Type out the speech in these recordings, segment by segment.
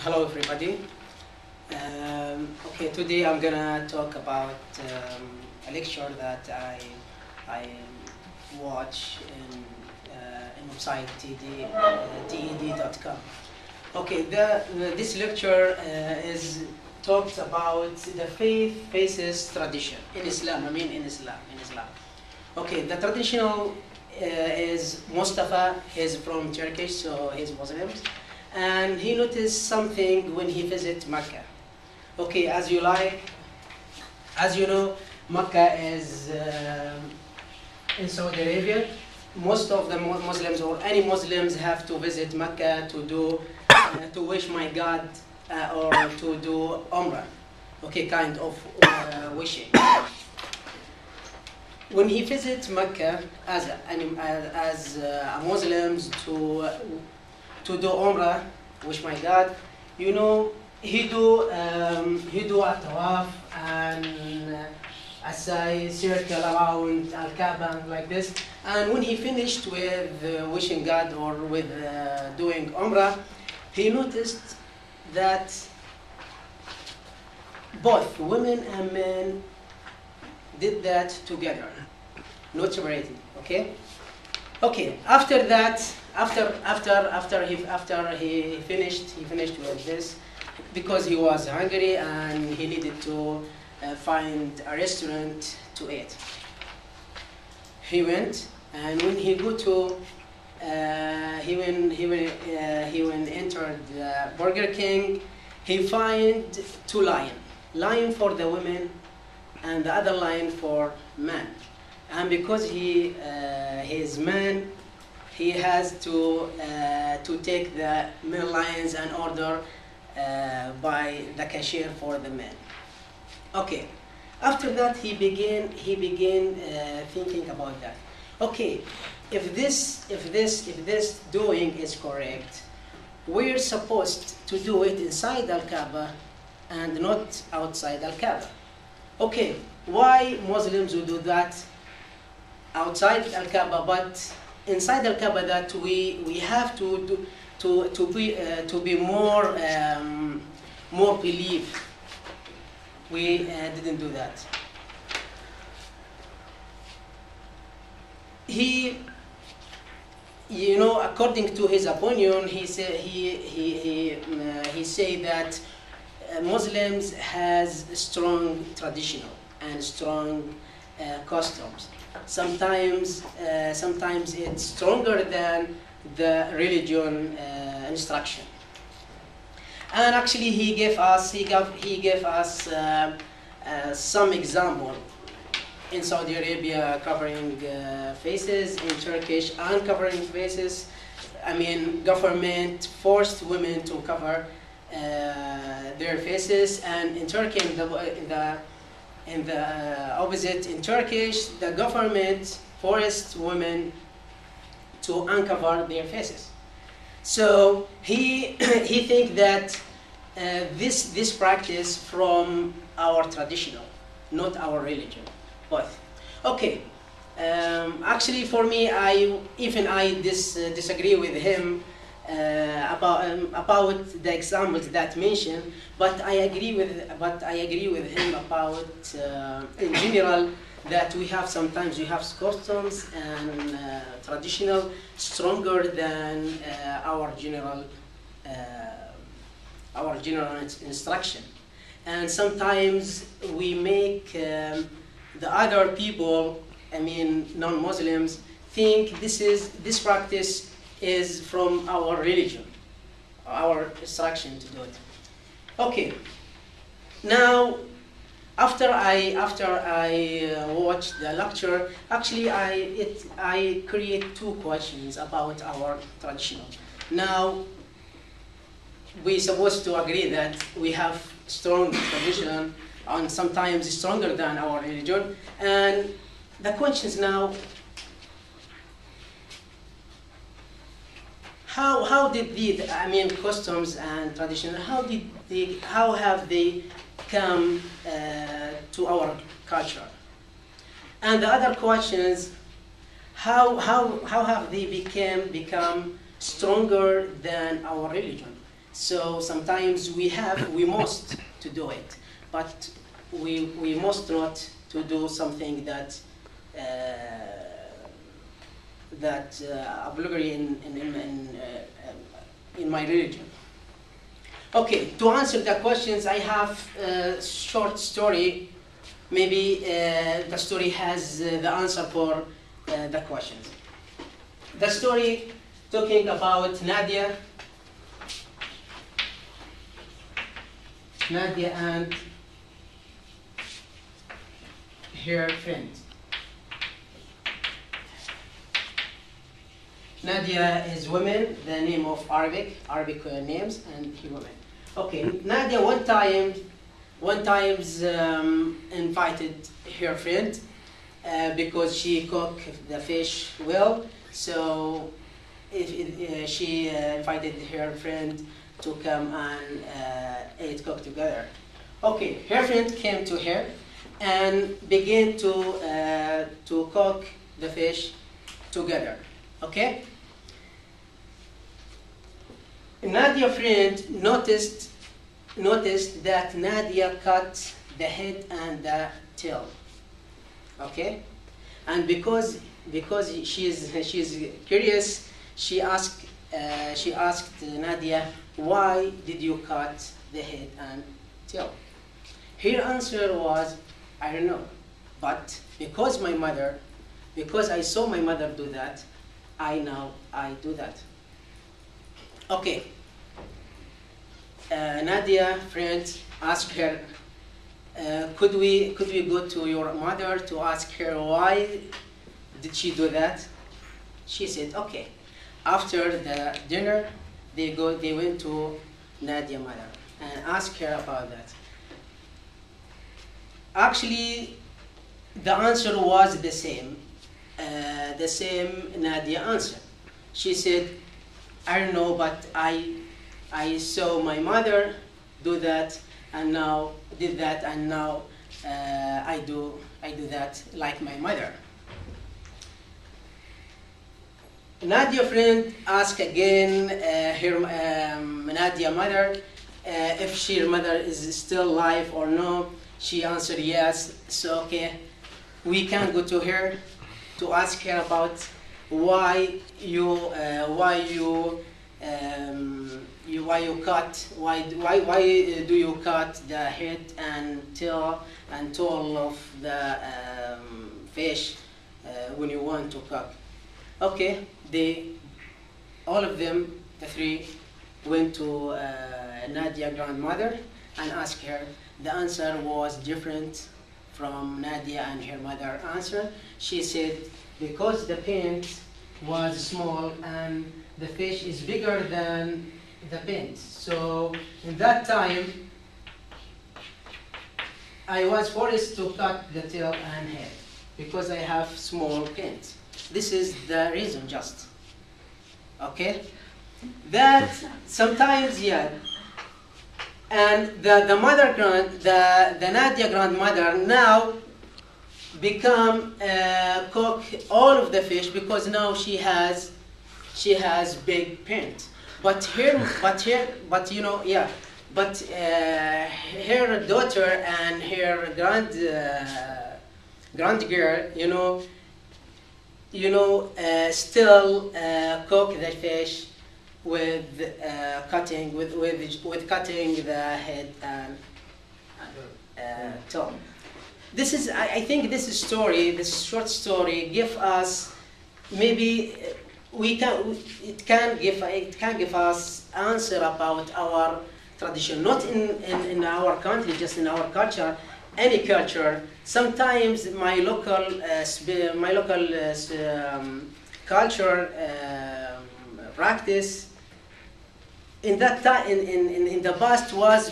Hello everybody. Okay, today I'm gonna talk about a lecture that I watch in website TED.com. Okay, this lecture is talks about the faith faces tradition in Islam. In Islam. Okay, the traditional is Mustafa. He's from Turkish, so he's Muslim, and he noticed something when he visited Mecca. Okay, as you know, Mecca is in Saudi Arabia. Most of the Muslims or any Muslims have to visit Mecca to do to wish my God or to do Umrah. Okay, kind of wishing. When he visits Mecca as a Muslims to do Umrah, wish my God, you know, he do a tawaf and a circle around Al-Kaaba like this. And when he finished with wishing God or with doing Umrah, he noticed that both women and men did that together, not separated. Okay. Okay. After that, after he finished with this, because he was hungry and he needed to find a restaurant to eat. He went, and when he go to he went entered Burger King, he find two lion for the women and the other lion for men. And because he is man, he has to take the male lions and order by the cashier for the men. Okay. After that, he began thinking about that. Okay, if this doing is correct, we're supposed to do it inside Al-Kaaba and not outside Al-Kaaba. Okay, why Muslims will do that outside Al-Kaaba, but inside Al-Kaaba that we have to be more belief. We didn't do that. He, you know, according to his opinion, he said he say that Muslims has strong traditional and strong customs. Sometimes it's stronger than the religion instruction. And actually, he gave us some example in Saudi Arabia covering faces, in Turkish uncovering faces. I mean, government forced women to cover their faces, and in Turkey, in the opposite, in Turkish, the government forced women to uncover their faces. So he think that this practice from our traditional, not our religion, both. Okay. Actually, for me, I disagree with him about the examples that mentioned, but I agree with him about in general that sometimes we have customs and traditional stronger than our general instruction, and sometimes we make the other people, I mean non-Muslims, think this practice is from our religion, our instruction to do it. Okay. Now, after I watched the lecture, actually I create two questions about our traditional. Now, we supposed to agree that we have strong tradition and sometimes stronger than our religion. And the questions now: how did customs and tradition, how have they come to our culture? And the other questions: how have they become stronger than our religion? So sometimes we must to do it, but we must not to do something that obligatory in my religion. Okay, to answer the questions, I have a short story. Maybe the story has the answer for the questions. The story talking about Nadia and her friend. Nadia is woman, the name of Arabic names, and he woman. Okay, Nadia one time invited her friend because she cooked the fish well. So she invited her friend to come and cook together. Okay, her friend came to her and began to cook the fish together. Okay. Nadia friend noticed that Nadia cut the head and the tail. Okay, and because she's curious, she asked Nadia, why did you cut the head and tail? Her answer was, I don't know, but because I saw my mother do that, I do that. Okay. Nadia friend asked her, could we go to your mother to ask her why did she do that? She said, okay. After the dinner, they went to Nadia's mother and asked her about that. Actually, the answer was the same Nadia answer. She said, I don't know, but I saw my mother do that, and now did that, and now I do that like my mother. Nadia friend asked again her Nadia mother if her mother is still alive or no. She answered yes. So okay, we can go to her to ask her about why do you cut the head and tail of the fish when you want to cook? Okay, all of them, the three, went to Nadia's grandmother and asked her. The answer was different from Nadia and her mother answer. She said, because the paint was small and the fish is bigger than the paint. So in that time, I was forced to cut the tail and head because I have small paint. This is the reason just. Okay? That sometimes, yeah. And the Nadia grandmother now become cook all of the fish because now she has big paint. But her daughter and her grand girl, still cook the fish with cutting the head and tail. This is, I think, this short story, give us maybe it can give us answer about our tradition, not in our country, just in our culture, any culture. Sometimes my local culture practice in that time in the past was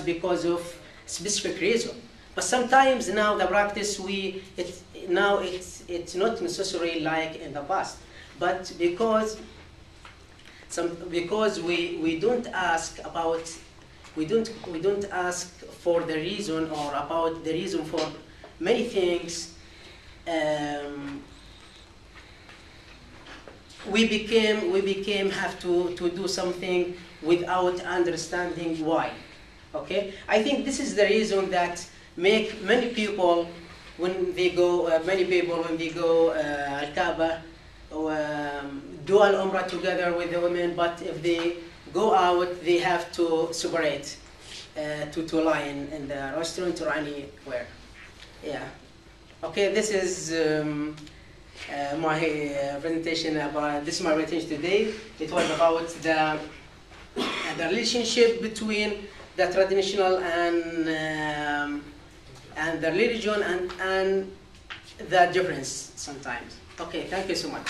because of specific reason. But sometimes now the practice it's not necessarily like in the past, but because we don't ask for the reason or about the reason for many things. we became have to do something without understanding why. Okay, I think this is the reason that make many people when they go Al-Kaaba do Al-Umrah together with the women, but if they go out, they have to separate to lie in the restaurant or anywhere. Yeah. Okay, this is my presentation about this is my presentation today. It was about the relationship between the traditional and the religion and the difference sometimes. Okay, thank you so much.